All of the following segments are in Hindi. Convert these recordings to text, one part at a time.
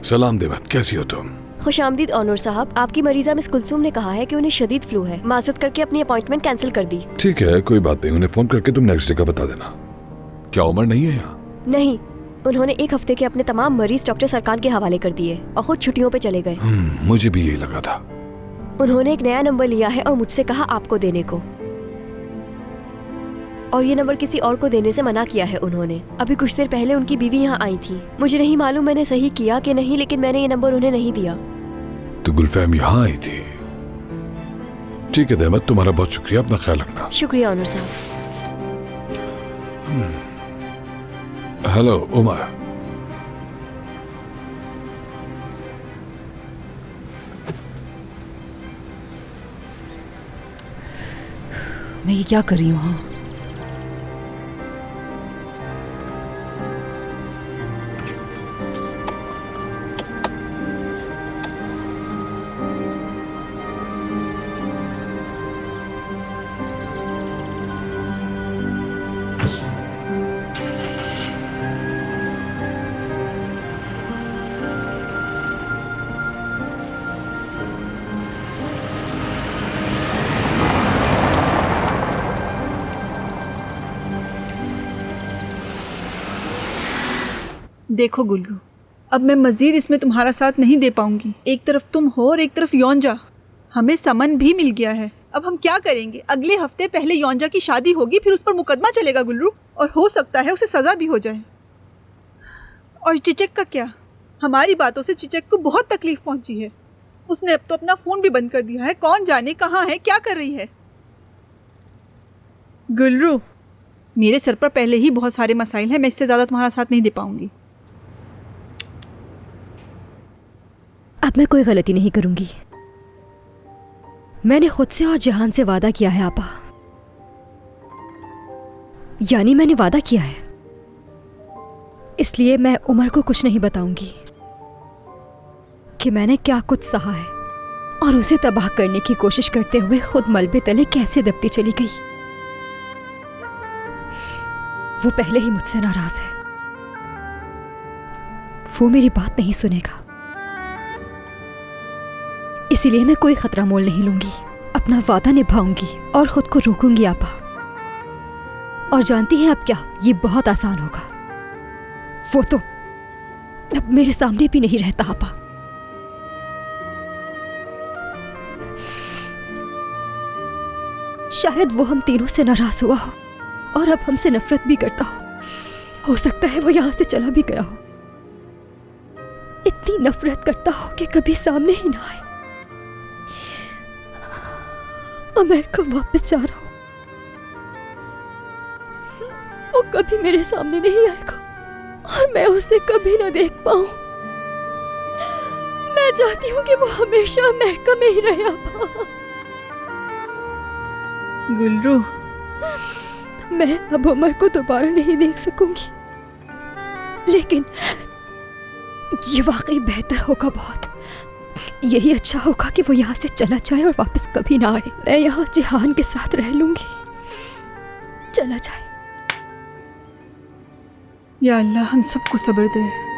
सलाम देवत, कैसी हो तुम? खुशामदीद ऑनर साहब, आपकी मरीजा मिस कुलसूम ने कहा है कि उन्हें शदीद फ्लू है। माजरत करके अपनी अपॉइंटमेंट कैंसिल कर दी। ठीक है, कोई बात नहीं। उन्हें फोन करके तुम नेक्स्ट डे का बता देना। क्या उमर नहीं है यहाँ? नहीं, उन्होंने एक हफ्ते के अपने तमाम मरीज डॉक्टर सरकार के हवाले कर दिए और खुद छुट्टियों पे चले गए। मुझे भी यही लगा था। उन्होंने एक नया नंबर लिया है और मुझसे कहा आपको देने को, और ये नंबर किसी और को देने से मना किया है उन्होंने। अभी कुछ देर पहले उनकी बीवी यहाँ आई थी। मुझे नहीं मालूम मैंने सही किया कि नहीं, लेकिन मैंने ये नंबर उन्हें नहीं दिया। तो गुलफैम यहाँ आई थी? ठीक है देवत, तुम्हारा बहुत शुक्रिया। अपना ख्याल रखना। शुक्रिया ऑनर साहब। हेलो उमर। मैं ये क्या कर रही हूँ? हाँ, देखो गुल्लू, अब मैं मज़ीद इसमें तुम्हारा साथ नहीं दे पाऊंगी। एक तरफ तुम हो और एक तरफ योंजा। हमें समन भी मिल गया है। अब हम क्या करेंगे? अगले हफ्ते पहले योंजा की शादी होगी, फिर उस पर मुकदमा चलेगा गुल्लू, और हो सकता है उसे सज़ा भी हो जाए। और चिचक का क्या? हमारी बातों से चिचक को बहुत तकलीफ पहुंची है। उसने अब तो अपना फ़ोन भी बंद कर दिया है। कौन जाने कहाँ है, क्या कर रही है। गुल्लू, मेरे सर पर पहले ही बहुत सारे मसाइल हैं। मैं इससे ज़्यादा तुम्हारा साथ नहीं दे पाऊंगी। अब मैं कोई गलती नहीं करूंगी। मैंने खुद से और जहान से वादा किया है आपा। यानी मैंने वादा किया है, इसलिए मैं उमर को कुछ नहीं बताऊंगी कि मैंने क्या कुछ सहा है और उसे तबाह करने की कोशिश करते हुए खुद मलबे तले कैसे दबती चली गई। वो पहले ही मुझसे नाराज है। वो मेरी बात नहीं सुनेगा, इसीलिए मैं कोई खतरा मोल नहीं लूंगी। अपना वादा निभाऊंगी और खुद को रोकूंगी आपा। और जानती हैं अब क्या? ये बहुत आसान होगा। वो तो अब मेरे सामने भी नहीं रहता आपा। शायद वो हम तीनों से नाराज हुआ हो और अब हमसे नफरत भी करता हो सकता है वो यहां से चला भी गया हो। इतनी नफरत करता हो कि कभी सामने ही ना आए। अमेरिका वापस जा रहा हूं, वो कभी मेरे सामने नहीं आएगा और मैं उसे कभी ना देख पाऊं। मैं चाहती हूं कि वो हमेशा अमेरिका में ही रहे। गुल्लू, मैं अब उमर को दोबारा नहीं देख सकूंगी, लेकिन ये वाकई बेहतर होगा बहुत। यही अच्छा होगा कि वो यहाँ से चला जाए और वापस कभी ना आए। मैं यहाँ जिहान के साथ रह लूंगी। चला जाए। या अल्लाह हम सबको सब्र दे।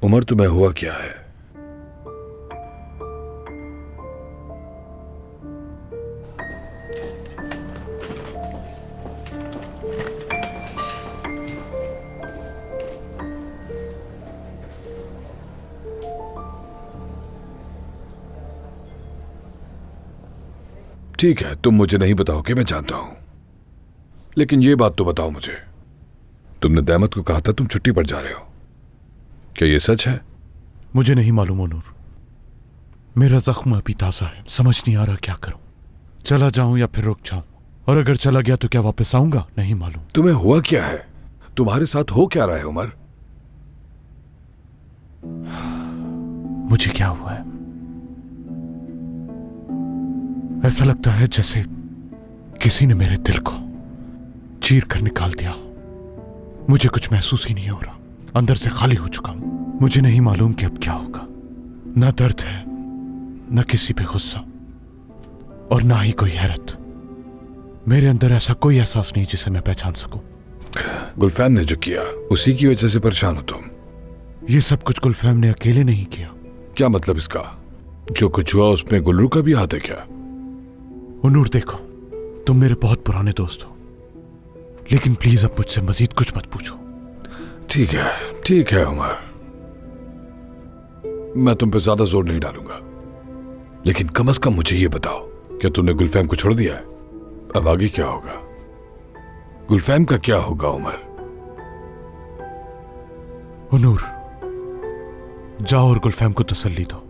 उमर, तुम्हें हुआ क्या है? ठीक है, तुम मुझे नहीं बताओगे, मैं जानता हूं, लेकिन ये बात तो बताओ मुझे। तुमने दैमत को कहा था तुम छुट्टी पर जा रहे हो, क्या ये सच है? मुझे नहीं मालूम ओनूर। मेरा जख्म अभी ताजा है, समझ नहीं आ रहा क्या करूं। चला जाऊं या फिर रुक जाऊं, और अगर चला गया तो क्या वापस आऊंगा? नहीं मालूम। तुम्हें हुआ क्या है? तुम्हारे साथ हो क्या रहा है उमर? मुझे क्या हुआ है? ऐसा लगता है जैसे किसी ने मेरे दिल को चीर कर निकाल दिया। मुझे कुछ महसूस ही नहीं हो रहा, अंदर से खाली हो चुका हूं। मुझे नहीं मालूम कि अब क्या होगा। ना दर्द है, न किसी पे गुस्सा, और ना ही कोई हैरत। मेरे अंदर ऐसा कोई एहसास नहीं जिसे मैं पहचान सकूं। गुलफैम ने जो किया उसी की वजह से परेशान हो तुम। ये सब कुछ गुलफैम ने अकेले नहीं किया। क्या मतलब इसका? जो कुछ हुआ उसमें गुलरू का भी हाथ है क्या? उनूर देखो, तुम मेरे बहुत पुराने दोस्त हो, लेकिन प्लीज अब मुझसे मजीद कुछ मत पूछो। ठीक है उमर, मैं तुम पे ज्यादा जोर नहीं डालूंगा, लेकिन कम से कम मुझे ये बताओ, क्या तुमने गुलफैम को छोड़ दिया है? अब आगे क्या होगा? गुलफैम का क्या होगा उमर? उनूर, जाओ और गुलफैम को तसल्ली दो।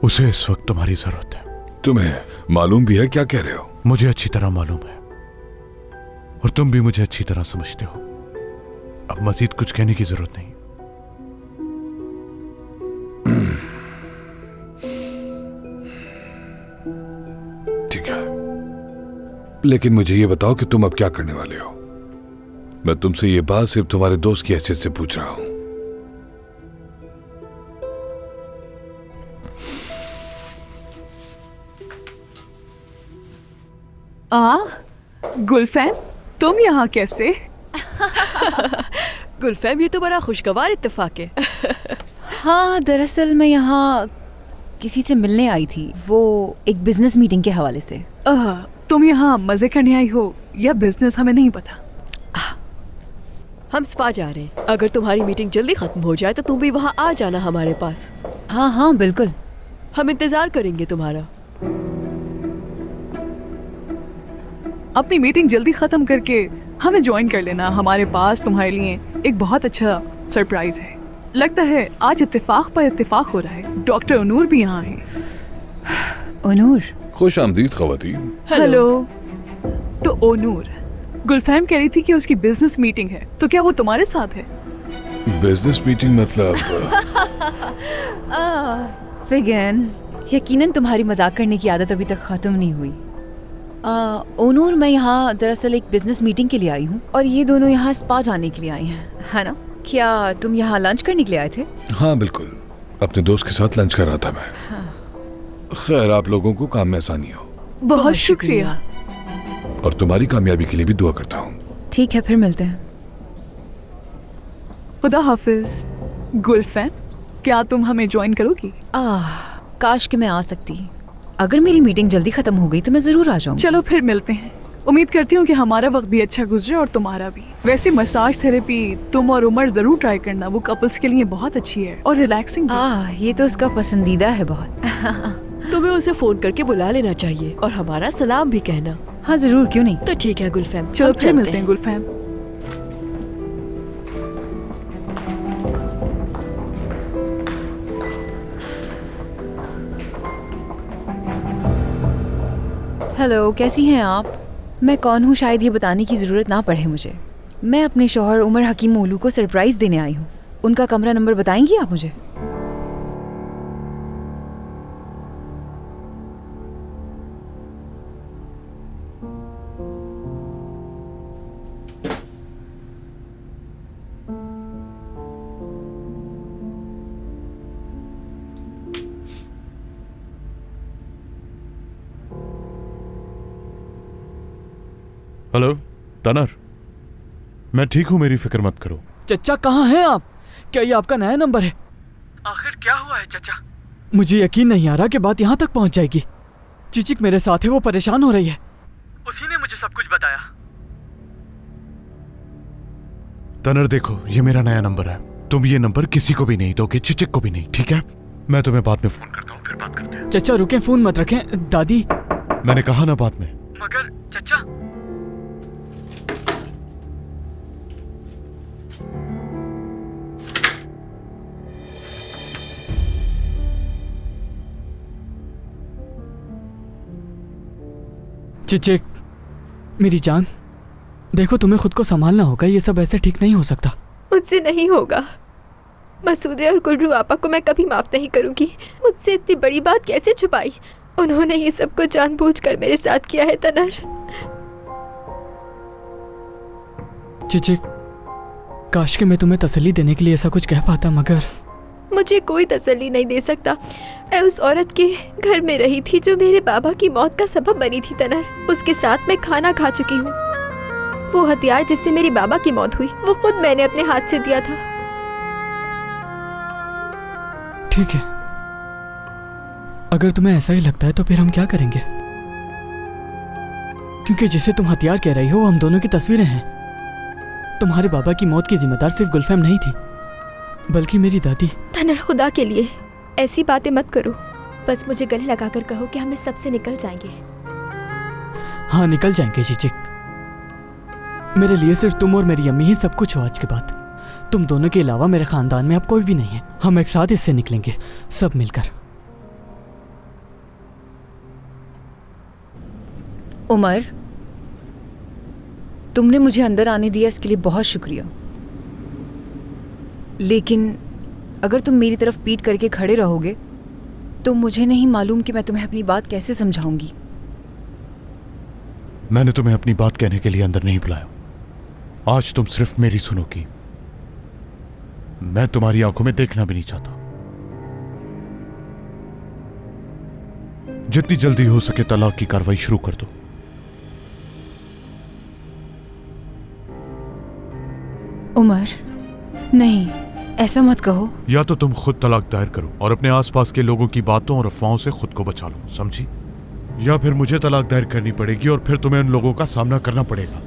उसे इस वक्त तुम्हारी जरूरत है। तुम्हें मालूम भी है क्या कह रहे हो? मुझे अच्छी तरह मालूम है, और तुम भी मुझे अच्छी तरह समझते हो। अब मजीद कुछ कहने की जरूरत नहीं। ठीक है, लेकिन मुझे ये बताओ कि तुम अब क्या करने वाले हो? मैं तुमसे ये बात सिर्फ तुम्हारे दोस्त की हैसियत से पूछ रहा हूं। गुलफैम, तुम यहाँ कैसे? गुलफैम, ये तो बड़ा खुशगवार इत्तेफाक है। हाँ, दरअसल मैं यहाँ किसी से मिलने आई थी, वो एक बिजनेस मीटिंग के हवाले से। तुम यहाँ मजे करने आई हो या बिजनेस, हमें नहीं पता। हम स्पा जा रहे हैं, अगर तुम्हारी मीटिंग जल्दी खत्म हो जाए तो तुम भी वहाँ आ जाना हमारे पास। हाँ बिल्कुल। हम इंतजार करेंगे तुम्हारा। अपनी मीटिंग जल्दी खत्म करके हमें ज्वाइन कर लेना। हमारे पास तुम्हारे लिए एक बहुत अच्छा सरप्राइज है। लगता है आज इत्तेफाक पर इत्तेफाक हो रहा है। डॉक्टर उनूर भी यहाँ हैं। उनूर, खुश आमदीद खवातीन। हेलो। तो ओनूर, गुलफैम कह रही थी कि उसकी बिजनेस मीटिंग है, तो क्या वो तुम्हारे साथ है? बिजनेस मीटिंग मतलब? फिगन, यकीनन तुम्हारी मजाक करने की आदत अभी तक खत्म नहीं हुई। ओनूर, मैं यहाँ दरअसल एक बिजनेस मीटिंग के लिए आई हूँ, और ये दोनों यहाँ स्पा जाने के लिए आई हैं, है ना? क्या तुम यहाँ लंच करने के लिए आए थे? हाँ बिल्कुल, अपने दोस्त के साथ लंच कर रहा था मैं। खैर, आप लोगों को काम में आसानी हो। बहुत शुक्रिया। और तुम्हारी कामयाबी के लिए भी दुआ करता हूँ। ठीक है, फिर मिलते हैं। खुदा हाफिज। गुलफैम, क्या तुम हमें ज्वाइन करोगी? काश कि मैं आ सकती। अगर मेरी मीटिंग जल्दी खत्म हो गई तो मैं जरूर आ जाऊंगी। चलो फिर मिलते हैं। उम्मीद करती हूँ कि हमारा वक्त भी अच्छा गुजरे और तुम्हारा भी। वैसे मसाज थेरेपी तुम और उमर जरूर ट्राई करना, वो कपल्स के लिए बहुत अच्छी है और रिलैक्सिंग भी। ये तो उसका पसंदीदा है बहुत। तुम्हें उसे फोन करके बुला लेना चाहिए और हमारा सलाम भी कहना। हाँ जरूर, क्यों नहीं। तो ठीक है गुलफैम, चलो हम फिर चलते मिलते हैं गुलफैम। हेलो, कैसी हैं आप? मैं कौन हूँ शायद ये बताने की ज़रूरत ना पड़े मुझे। मैं अपने शौहर उमर हकीम मोलू को सरप्राइज़ देने आई हूँ। उनका कमरा नंबर बताएंगी आप मुझे? हेलो तनर, मैं ठीक हूँ, मेरी फिक्र मत करो। चचा कहाँ हैं आप? क्या ये आपका नया नंबर है? आखिर क्या हुआ है चचा? मुझे यकीन नहीं आ रहा कि बात यहाँ तक पहुँच जाएगी। चिचिक मेरे साथ है, वो परेशान हो रही है। उसी ने मुझे सब कुछ बताया। तनर देखो, ये मेरा नया नंबर है। तुम ये नंबर किसी को भी नहीं दोगे, चिचिक को भी नहीं, ठीक है? मैं तुम्हें बाद में फोन करता हूँ, फिर बात करते हैं। चचा रुकें, फोन मत रखें। दादी, मैंने कहा ना बाद में। मगर चचा। चिचिक मेरी जान, देखो तुम्हें खुद को संभालना होगा। ये सब ऐसे ठीक नहीं हो सकता। मुझसे नहीं होगा। मसूदे और गुलरू आपा को मैं कभी माफ़ नहीं करूँगी। मुझसे इतनी बड़ी बात कैसे छुपाई? उन्होंने ये सब कुछ जानबूझकर मेरे साथ किया है तनर। चिचिक, काश कि मैं तुम्हें तसल्ली देने के लिए ऐसा कुछ कह पाता, मगर मुझे कोई तसल्ली नहीं दे सकता। मैं उस औरत के घर में रही थी जो मेरे बाबा की मौत का सबब बनी थी तनर। उसके साथ मैं खाना खा चुकी हूँ। वो हथियार जिससे मेरी बाबा की मौत हुई वो खुद मैंने अपने हाथ से दिया था। ठीक है, अगर तुम्हें ऐसा ही लगता है तो फिर हम क्या करेंगे? क्योंकि जिसे तुम हथियार कह रही हो हम दोनों की तस्वीरें हैं। तुम्हारे बाबा की मौत की जिम्मेदार सिर्फ गुलफैम नहीं थी, बल्कि मेरी दादी। तनर, खुदा के लिए ऐसी बातें मत करो। बस मुझे गले लगाकर कहो कि हम इस सब से निकल जाएंगे। हाँ, निकल जाएंगे चिचिक। मेरे लिए सिर्फ तुम और मेरी अम्मी ही सब कुछ हो आज के बाद। तुम दोनों के अलावा मेरे खानदान में अब कोई भी नहीं है। हम एक साथ इससे निकलेंगे, सब मिलकर। उमर, तुमने मुझे अंदर आने दिया इसके लिए बहुत शुक्रिया। लेकिन अगर तुम मेरी तरफ पीट करके खड़े रहोगे तो मुझे नहीं मालूम कि मैं तुम्हें अपनी बात कैसे समझाऊंगी। मैंने तुम्हें अपनी बात कहने के लिए अंदर नहीं बुलाया। आज तुम सिर्फ मेरी सुनोगी। मैं तुम्हारी आंखों में देखना भी नहीं चाहता। जितनी जल्दी हो सके तलाक की कार्रवाई शुरू कर दो। उमर, नहीं, ऐसा मत कहो। या तो तुम खुद तलाक दायर करो और अपने आसपास के लोगों की बातों और अफवाहों से खुद को बचा लो, समझी? या फिर मुझे तलाक दायर करनी पड़ेगी और फिर तुम्हें उन लोगों का सामना करना पड़ेगा।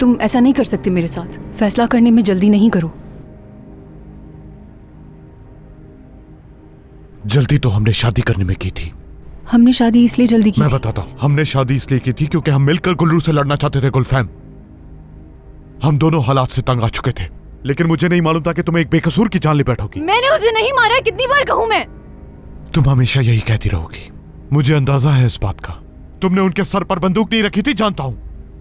तुम ऐसा नहीं कर सकते मेरे साथ। फैसला करने में जल्दी नहीं करो। जल्दी तो हमने शादी करने में की थी। हमने शादी इसलिए जल्दी की मैं थी। बताता हूं, हमने शादी इसलिए की थी क्योंकि हम मिलकर गुल्लू से लड़ना चाहते थे। गुलफैम, हम दोनों हालात से तंग आ चुके थे, लेकिन मुझे नहीं मालूम था कि तुम्हें एक बेकसूर की जान ले बैठोगी। मैंने उसे नहीं मारा, कितनी बार कहूं मैं? तुम हमेशा यही कहती रहोगी। मुझे अंदाजा है इस बात का। तुमने उनके सर पर बंदूक नहीं रखी थी, जानता हूं,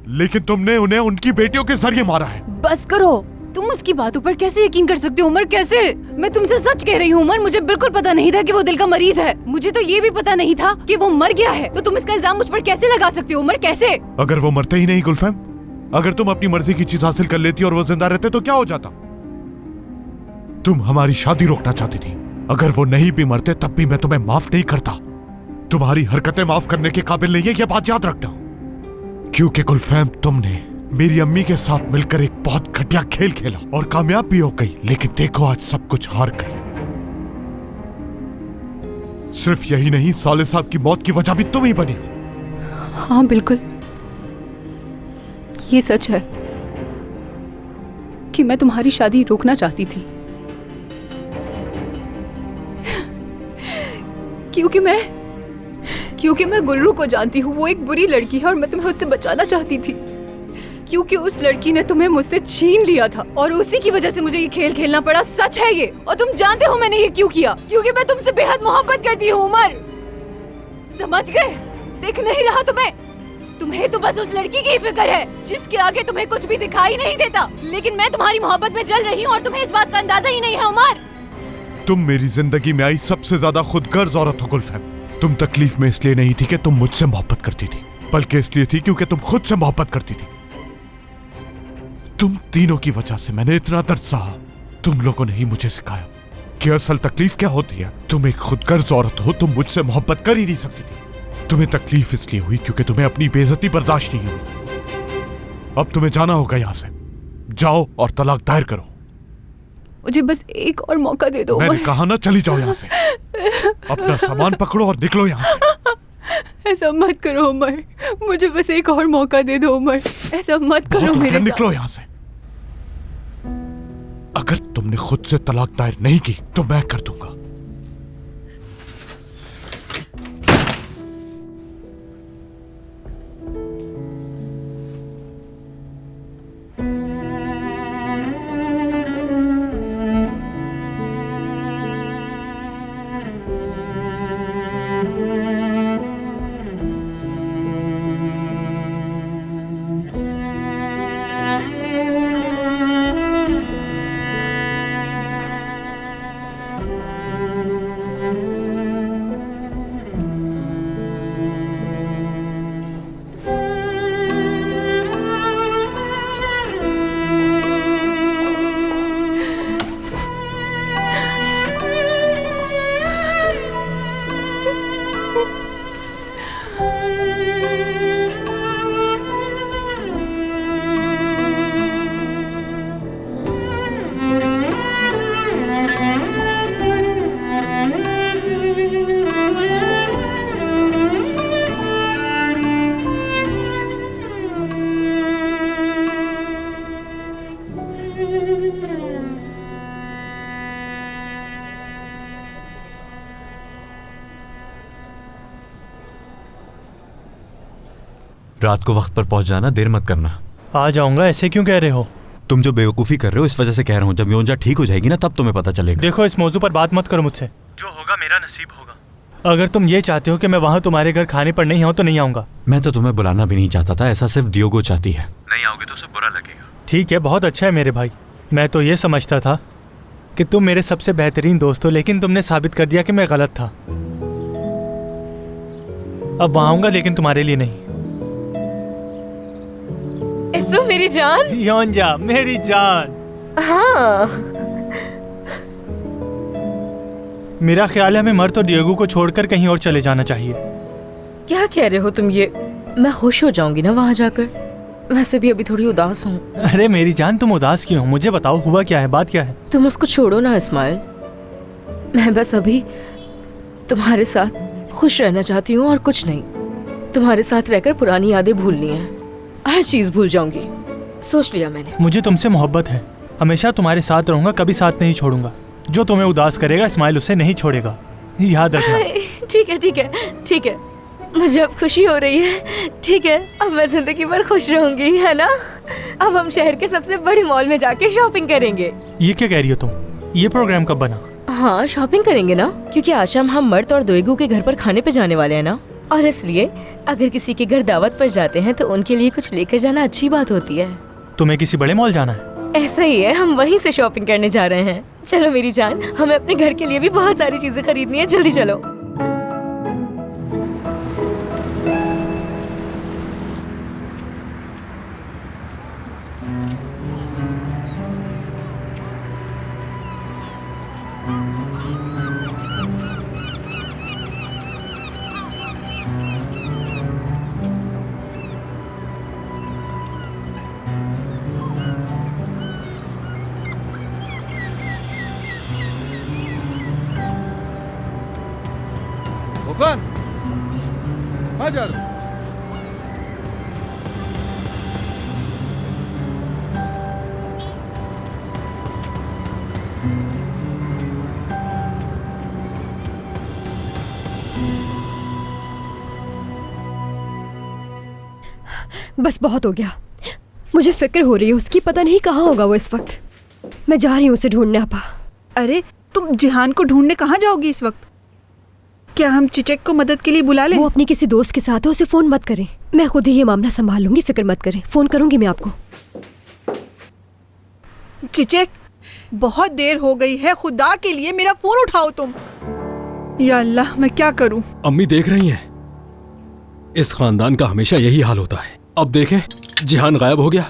लेकिन तुमने उन्हें उनकी बेटियों के जरिए मारा है। बस करो। तुम उसकी बातों पर कैसे यकीन कर सकते हो उमर? कैसे? मैं तुमसे सच कह रही हूँ उमर, मुझे बिल्कुल पता नहीं था कि वो दिल का मरीज है। मुझे तो ये भी पता नहीं था कि वो मर गया है। तो तुम इसका इल्जाम मुझ पर कैसे लगा सकते हो उमर? कैसे? अगर वो मरते ही नहीं गुलफैम, अगर तुम अपनी मर्जी की चीज हासिल कर लेती और वो जिंदा रहते तो क्या हो जाता? तुम हमारी शादी रोकना चाहती थी। अगर वो नहीं भी मरते तब भी मैं तुम्हें माफ नहीं करता। तुम्हारी हरकतें माफ करने के काबिल नहीं है, ये बात याद रखना। क्योंकि गुलफैम, तुमने मेरी अम्मी के साथ मिलकर एक बहुत घटिया खेल खेला और कामयाब भी हो गई, लेकिन देखो आज सब कुछ हार गई। सिर्फ यही नहीं, साले साहब की मौत की वजह भी तुम ही बनी। हाँ बिल्कुल, ये सच है कि मैं तुम्हारी शादी रोकना चाहती थी, क्योंकि मैं गुल्रू को जानती हूँ। वो एक बुरी लड़की है और मैं तुम्हें उससे बचाना चाहती थी, क्योंकि उस लड़की ने तुम्हें मुझसे छीन लिया था और उसी की वजह से मुझे ये खेल खेलना पड़ा। सच है ये, और तुम जानते हो मैंने ये क्यों किया? क्योंकि मैं तुमसे बेहद मोहब्बत करती हूँ उमर, समझ गए? दिख नहीं रहा तुम्हें तो बस उस लड़की की ही फिक्र है जिसके आगे तुम्हें कुछ भी दिखाई नहीं देता। लेकिन मैं तुम्हारी मोहब्बत में जल रही हूँ और तुम्हें इस बात का अंदाजा ही नहीं है उमर। तुम मेरी जिंदगी में आई सबसे ज्यादा खुदगर्ज औरत हो गुलफैम। तुम तकलीफ में इसलिए नहीं थी कि तुम मुझसे मोहब्बत करती थी, बल्कि इसलिए थी क्योंकि तुम खुद से मोहब्बत करती थी। तुम तीनों की वजह से मैंने इतना दर्द सहा। तुम लोगों ने ही मुझे सिखाया कि असल तकलीफ क्या होती है। तुम एक खुदगर्ज औरत हो, तुम मुझसे मोहब्बत कर ही नहीं सकती थी। तुम्हें तकलीफ इसलिए हुई क्योंकि तुम्हें अपनी बेइज्जती बर्दाश्त नहीं हुई। अब तुम्हें जाना होगा यहां से। जाओ और तलाक दायर करो। मुझे बस एक और मौका दे दो। मैंने कहा ना, चली जाओ यहाँ से। अपना सामान पकड़ो और निकलो यहाँ से। ऐसा मत करो उमर, मुझे बस एक और मौका दे दो उमर, ऐसा मत करो मेरे साथ। निकलो यहाँ से। अगर तुमने खुद से तलाक दायर नहीं की तो मैं कर दूंगा। रात को वक्त पर पहुंच जाना, देर मत करना। आ जाऊंगा, ऐसे क्यों कह रहे हो? तुम जो बेवकूफ़ी कर रहे हो इस वजह से कह रहा हूँ। जब योंजा ठीक हो जाएगी ना तब तुम्हें पता चलेगा। देखो, इस मौजू पर बात मत करो मुझसे। जो होगा मेरा नसीब होगा। अगर तुम ये चाहते हो कि मैं वहाँ तुम्हारे घर खाने पर नहीं आऊँ तो नहीं आऊँगा। मैं तो तुम्हें बुलाना भी नहीं चाहता था, ऐसा सिर्फ डियोगो चाहती है। नहीं आओगे तो उसे बुरा लगेगा। ठीक है, बहुत अच्छा है मेरे भाई। मैं तो ये समझता था कि तुम मेरे सबसे बेहतरीन दोस्त हो, लेकिन तुमने साबित कर दिया कि मैं गलत था। अब वहाँ आऊँगा, लेकिन तुम्हारे लिए नहीं। इसो मेरी जान। योंजा मेरी जान। हाँ, मेरा ख्याल है हमें मर्त और डिएगो को छोड़कर कहीं और चले जाना चाहिए। क्या कह रहे हो तुम ये? मैं खुश हो जाऊंगी ना वहाँ जाकर। वैसे भी अभी थोड़ी उदास हूँ। अरे मेरी जान, तुम उदास क्यों हो? मुझे बताओ, हुआ क्या है, बात क्या है? तुम उसको छोड़ो ना इस्माइल। मैं बस अभी तुम्हारे साथ खुश रहना चाहती हूँ और कुछ नहीं। तुम्हारे साथ रहकर पुरानी यादें भूलनी है, हर चीज भूल जाऊंगी। सोच लिया मैंने। मुझे तुमसे मोहब्बत है, हमेशा तुम्हारे साथ रहूंगा, कभी साथ नहीं छोड़ूंगा। जो तुम्हें उदास करेगा इस्माइल उसे नहीं छोड़ेगा, याद रखना। ठीक है ठीक है ठीक है, मुझे अब खुशी हो रही है। ठीक है, अब मैं जिंदगी भर खुश रहूंगी, है ना? अब हम शहर के सबसे बड़े मॉल में जाके शॉपिंग करेंगे। ये क्या कह रही हो तुम? ये प्रोग्राम कब बना? हाँ, शॉपिंग करेंगे ना, क्योंकि आज शाम हम मर्त और दोएगू के घर पर खाने पे जाने वाले हैं ना। और इसलिए अगर किसी के घर दावत पर जाते हैं तो उनके लिए कुछ लेकर जाना अच्छी बात होती है। तुम्हें किसी बड़े मॉल जाना है? ऐसा ही है, हम वहीं से शॉपिंग करने जा रहे हैं। चलो मेरी जान, हमें अपने घर के लिए भी बहुत सारी चीजें खरीदनी है, जल्दी चलो। कौन? हाजर। बस बहुत हो गया। मुझे फिक्र हो रही है उसकी, पता नहीं कहाँ होगा वो इस वक्त। मैं जा रही हूँ उसे ढूंढने। आपा, अरे तुम जिहान को ढूंढने कहाँ जाओगी इस वक्त? क्या हम चिचक को मदद के लिए बुला लें? वो अपने किसी दोस्त के साथ है, उसे फोन मत करें। मैं खुद ही ये मामला संभाल लूंगी, फिक्र मत करें। फोन करूंगी मैं आपको। चिचक, बहुत देर हो गई है, खुदा के लिए मेरा फोन उठाओ तुम। या अल्लाह, मैं क्या करूं? अम्मी देख रही हैं, इस खानदान का हमेशा यही हाल होता है। अब देखें, जिहान गायब हो गया,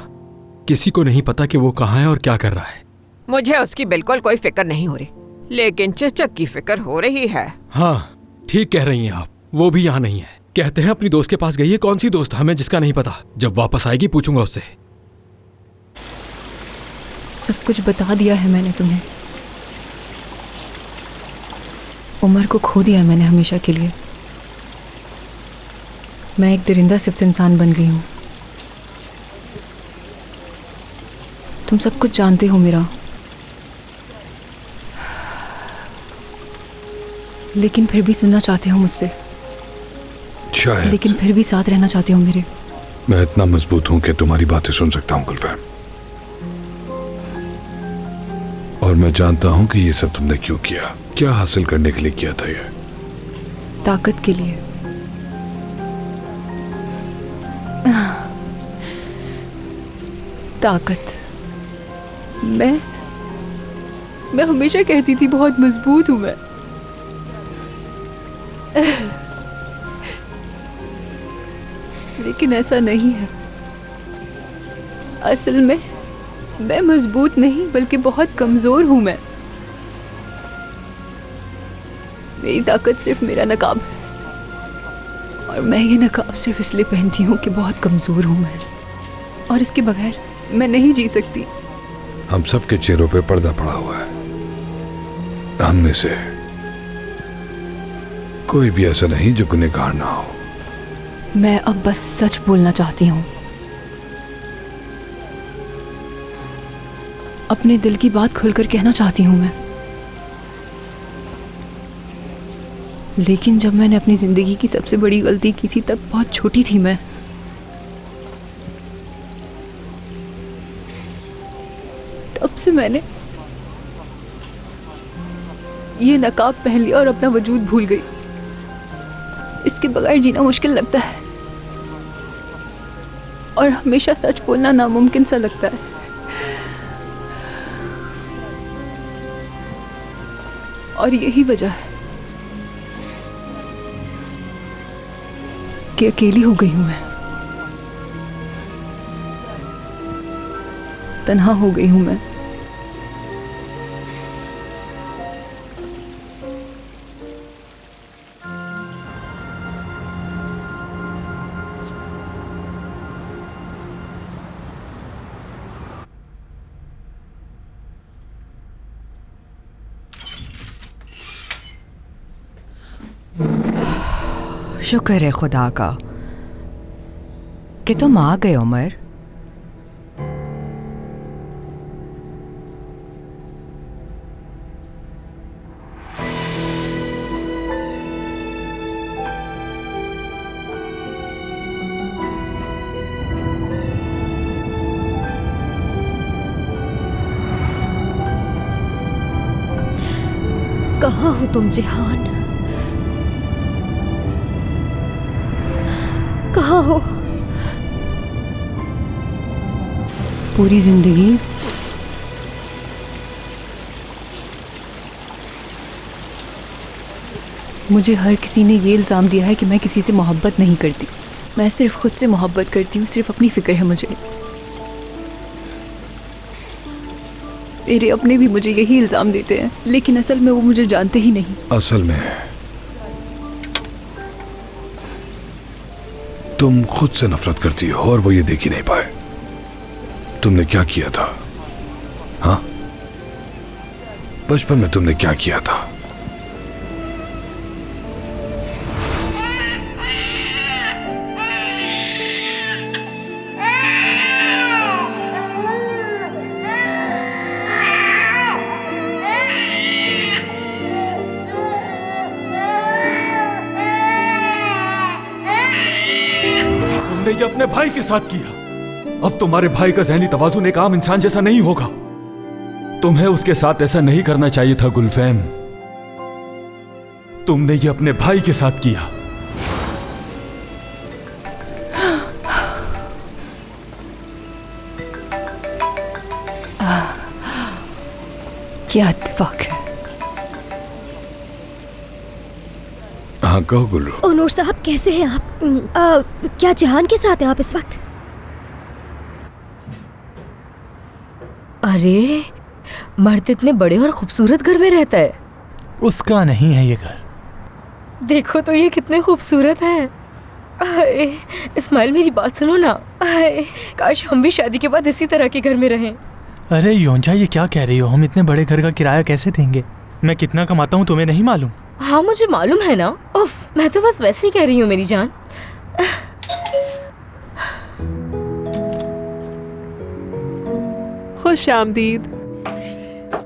किसी को नहीं पता कि वो कहाँ है और क्या कर रहा है। मुझे उसकी बिल्कुल कोई फिक्र नहीं हो रही, लेकिन चिचक की फिक्र हो रही है। हाँ, ठीक कह रही हैं आप, वो भी यहाँ नहीं है। कहते हैं अपनी दोस्त के पास गई है। कौन सी दोस्त? हमें जिसका नहीं पता। जब वापस आएगी पूछूंगा उससे। सब कुछ बता दिया है मैंने तुम्हें। उमर को खो दिया मैंने हमेशा के लिए। मैं एक दरिंदा सिर्फ इंसान बन गई हूँ। तुम सब कुछ जानते हो मेरा, लेकिन फिर भी सुनना चाहते हो मुझसे। शायद। लेकिन फिर भी साथ रहना चाहते हो मेरे। मैं इतना मजबूत हूं कि तुम्हारी बातें सुन सकता हूं गुलफैम, और मैं जानता हूं कि ये सब तुमने क्यों किया, क्या हासिल करने के लिए किया था। ये ताकत के लिए। ताकत। मैं हमेशा कहती थी बहुत मजबूत हूं मैं। लेकिन ऐसा नहीं है। असल में मैं मजबूत नहीं बल्कि बहुत कमजोर हूं मैं। मेरी ताकत सिर्फ मेरा नकाब है, और मैं ये नकाब सिर्फ इसलिए पहनती हूँ कि बहुत कमजोर हूँ मैं, और इसके बगैर मैं नहीं जी सकती। हम सबके चेहरों पे पर्दा पड़ा हुआ है। हम में से कोई भी ऐसा नहीं जो गुनहगार ना हो। मैं अब बस सच बोलना चाहती हूँ। अपने दिल की बात खुलकर कहना चाहती हूँ मैं। लेकिन जब मैंने अपनी जिंदगी की सबसे बड़ी गलती की थी तब बहुत छोटी थी मैं, मैंने ये नकाब पहन लिया और अपना वजूद भूल गई। इसके बगैर जीना मुश्किल लगता है और हमेशा सच बोलना नामुमकिन सा लगता है। और यही वजह है कि अकेली हो गई हूं मैं, तन्हा हो गई हूं मैं। शुक्र है खुदा का कि तुम आ गए उमर। कहाँ हो तुम जिहान? कहाँ हो? पूरी जिंदगी मुझे हर किसी ने ये इल्ज़ाम दिया है कि मैं किसी से मोहब्बत नहीं करती। मैं सिर्फ खुद से मोहब्बत करती हूँ, सिर्फ अपनी फिक्र है मुझे। मेरे अपने भी मुझे यही इल्ज़ाम देते हैं, लेकिन असल में वो मुझे जानते ही नहीं। असल में तुम खुद से नफरत करती हो और वो ये देख ही नहीं पाए। तुमने क्या किया था? हाँ, बचपन में तुमने क्या किया था? ये अपने भाई के साथ किया। अब तुम्हारे भाई का ज़हनी तवाज़ुन एक आम इंसान जैसा नहीं होगा। तुम्हें उसके साथ ऐसा नहीं करना चाहिए था गुलफैम। तुमने ये अपने भाई के साथ किया। क्या इत्तेफाक है। हाँ कहो गुल्लू। ओनूर साहब कैसे हैं आप? क्या जहान के साथ हैं आप इस वक्त? अरे मर्द इतने बड़े और खूबसूरत घर में रहता है। उसका नहीं है ये घर। देखो तो ये कितने खूबसूरत हैं। आए, इस्माइल मेरी बात सुनो ना। आए, काश हम भी शादी के बाद इसी तरह के घर में रहें। अरे योंजा ये क्या कह रही हो? हम इतने बड़े घर का किराया कैसे देंगे? मैं कितना कमाता हूँ तुम्हें नहीं मालूम? हाँ मुझे मालूम है ना। उफ, मैं तो बस वैसे ही कह रही हूँ मेरी जान। खुश आमदीद।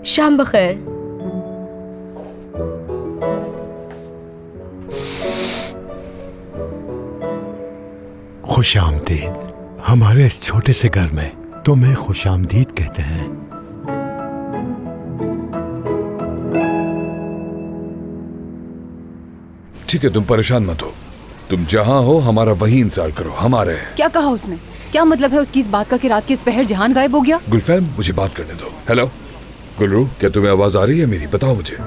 शाम बखैर। खुश आमदीद। हमारे इस छोटे से घर में तुम्हें खुश आमदीद कहते हैं। ठीक है, तुम परेशान मत हो। तुम जहां हो हमारा वही इंतजार करो, हमारे हैं। क्या कहा उसने? क्या मतलब है उसकी इस बात का कि रात के इस पहर जहान गायब हो गया? गुलफैम मुझे बात करने दो। हेलो गुलरू, क्या तुम्हें आवाज आ रही है मेरी? बताओ मुझे।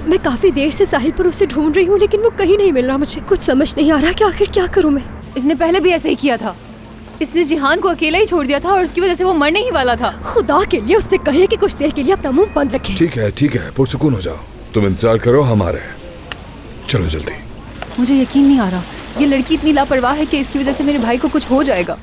मैं काफी देर से साहिल पर उसे ढूंढ रही हूँ, लेकिन वो कहीं नहीं मिल रहा। मुझे कुछ समझ नहीं आ रहा कि आखिर क्या करूँ मैं। इसने पहले भी ऐसे ही किया था। इसने जिहान को अकेला ही छोड़ दिया था और उसकी वजह से वो मरने ही वाला था। खुदा के लिए उससे कहे कि कुछ देर के लिए अपना मुंह बंद रखे। ठीक है, पुरसुकून हो जाओ। तुम इंतजार करो, हमारे हैं। चलो जल्दी। मुझे यकीन नहीं आ रहा, ये लड़की इतनी लापरवाह है कि इसकी वजह से मेरे भाई को कुछ हो जाएगा।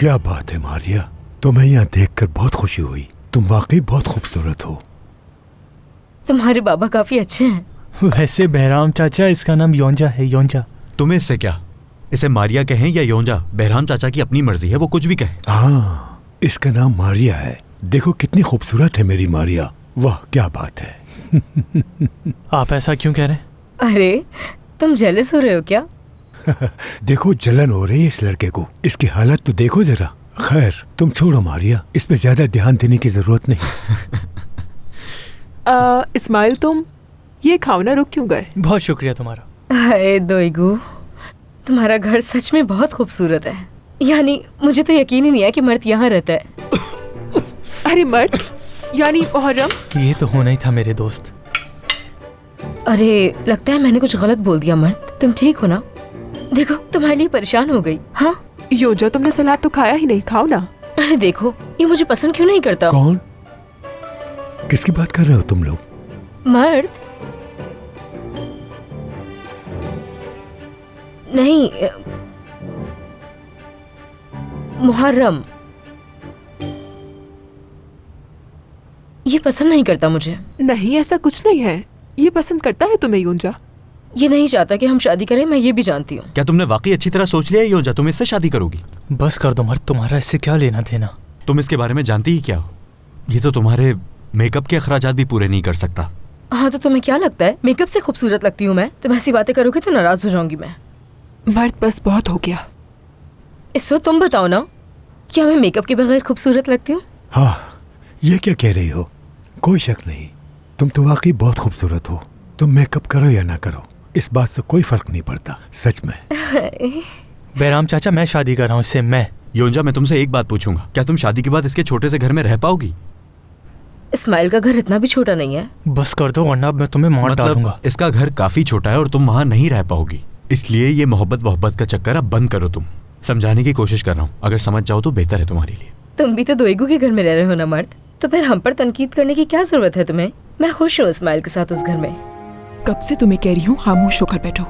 क्या बात है मारिया, तुम्हें यहाँ देखकर बहुत खुशी हुई। तुम वाकई बहुत खूबसूरत हो। तुम्हारे बाबा काफी अच्छे हैं। वैसे बहराम चाचा, इसका नाम योंजा है। योंजा। तुम्हें इससे क्या? इसे मारिया कहें या योंजा, बहराम चाचा की अपनी मर्जी है, वो कुछ भी कहें। हाँ, इसका नाम मारिया है। देखो कितनी खूबसूरत है मेरी मारिया। वाह क्या बात है। आप ऐसा क्यों कह रहे हैं? अरे तुम जेलस हो रहे हो क्या? देखो जलन हो रही है इस लड़के को, इसकी हालत तो देखो जरा। खैर तुम छोड़ो मारिया, इस पे ज्यादा ध्यान देने की जरूरत नहीं। इस्माइल, तुम ये खाओ ना, रुक क्यों गए? बहुत शुक्रिया तुम्हारा। हाय दोईगू, तुम्हारा घर सच में बहुत खूबसूरत है। यानी मुझे तो यकीन ही नहीं है कि मर्द यहाँ रहता है। अरे मर्द यानी मुहर्रम? ये तो होना ही था मेरे दोस्त। अरे लगता है मैंने कुछ गलत बोल दिया। मर्द तुम ठीक हो ना? देखो तुम्हारे लिए परेशान हो गई। हाँ योंजा, तुमने सलाद तो खाया ही नहीं, खाओ ना। अरे देखो ये मुझे पसंद क्यों नहीं करता। कौन? किसकी बात कर रहे हो तुम लोग? मर्द नहीं, मुहर्रम। ये पसंद नहीं करता मुझे। नहीं ऐसा कुछ नहीं है, ये पसंद करता है तुम्हें योंजा। ये नहीं चाहता कि हम शादी करें, मैं ये भी जानती हूँ। क्या तुमने वाकई अच्छी तरह सोच लिया योंजा, तुम इससे शादी करोगी? बस कर दो मर्द, तुम्हारा इससे क्या लेना देना। तुम इसके बारे में जानती ही क्या हो? ये तो तुम्हारे मेकअप के अखराजात भी पूरे नहीं कर सकता। हाँ तो तुम्हें क्या लगता है मेकअप से खूबसूरत लगती हूँ मैं? तुम ऐसी बातें करोगे तो नाराज हो जाऊंगी मैं। मर्द बस बहुत हो गया। इसको तुम बताओ ना, क्या मैं मेकअप के बगैर खूबसूरत लगती हूँ? हाँ, ये क्या कह रही हो? कोई शक नहीं, तुम तो वाकई बहुत खूबसूरत हो। तुम मेकअप करो या ना करो, इस बात से कोई फर्क नहीं पड़ता, सच में। बहराम चाचा, मैं शादी कर रहा हूँ इससे। मैं योंजा, मैं तुमसे एक बात पूछूंगा, क्या तुम शादी के बाद इसके छोटे से घर में रह पाओगी? इस्माइल का घर इतना भी छोटा नहीं है। बस कर दो वरना मैं तुम्हें मार डालूंगा। इसका घर काफी छोटा है और तुम वहाँ नहीं रह पाओगी, इसलिए ये मोहब्बत का चक्कर अब बंद करो। तुम समझाने की कोशिश कर रहा हूँ, अगर समझ जाओ तो बेहतर है तुम्हारे लिए। तुम भी तो दोईगू के घर में रह रहे हो ना मर्द, तो फिर हम पर तनकीद करने की क्या जरूरत है तुम्हें? मैं खुश हूँ इस्माइल के साथ उस घर में। कब से तुम्हें कह रही हूँ खामोश होकर बैठो।